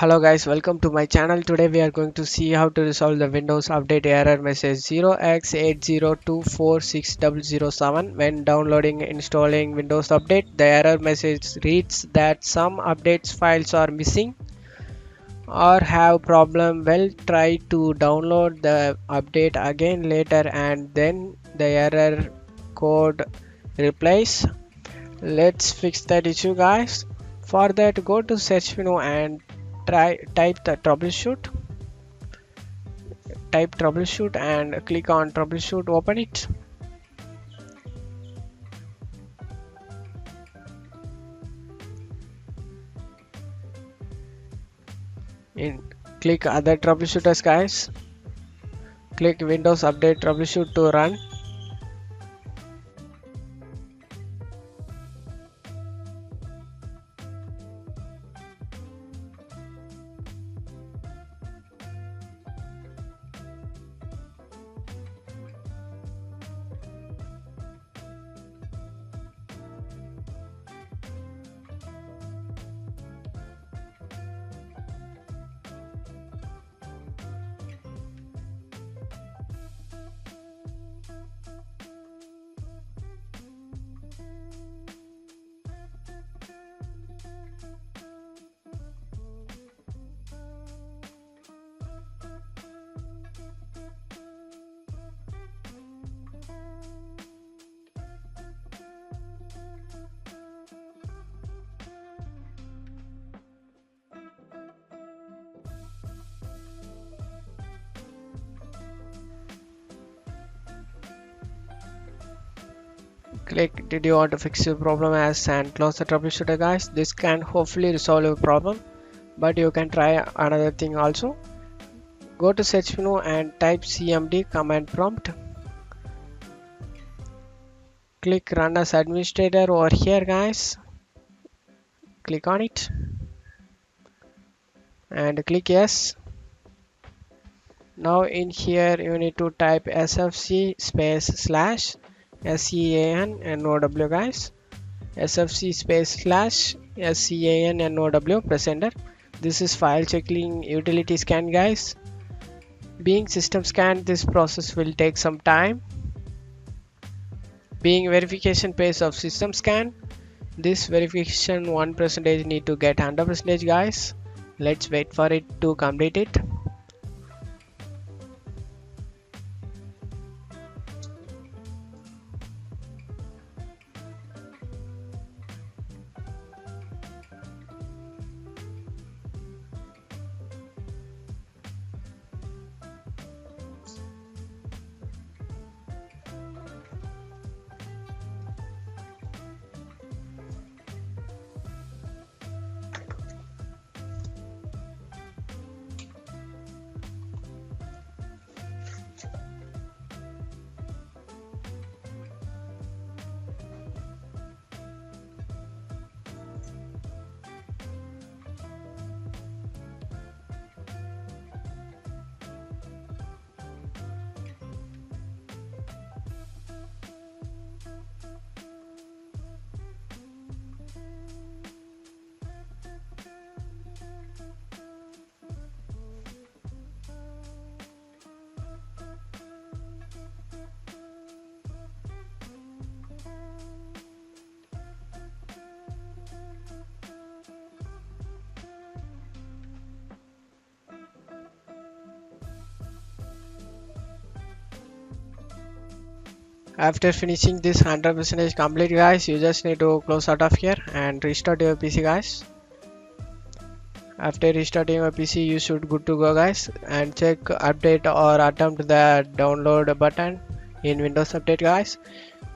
Hello guys, welcome to my channel. Today we are going to see how to resolve the Windows Update error message 0x80246007 when downloading and installing Windows Update. The error message reads that some updates files are missing or have problem. Well, try to download the update again later and then the error code replies. Let's fix that issue guys. For that, go to search menu and type the troubleshoot and click on troubleshoot. Open it. In click other troubleshooters guys. Click Windows Update Troubleshoot to run. Click did you want to fix your problem as and close the troubleshooter guys. This can hopefully resolve your problem, but you can try another thing also. Go to search menu and type cmd command prompt. Click run as administrator over here guys. Click on it and click yes. Now in here you need to type sfc space slash SEAN-NOW guys. SFC space slash SEAN-NOW, press enter. This is file checking utility scan guys. Being system scan, this process will take some time. Being verification phase of system scan, this verification 1% need to get 100% guys. Let's wait for it to complete it. After finishing this 100% complete guys, you just need to close out of here and restart your PC guys. After restarting your PC, you should good to go guys, and check update or attempt the download button in Windows Update guys.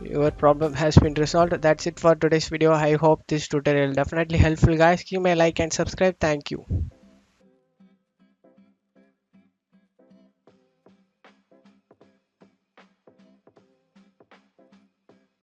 Your problem has been resolved. That's it for today's video. I hope this tutorial definitely helpful guys. Give me a like and subscribe. Thank you.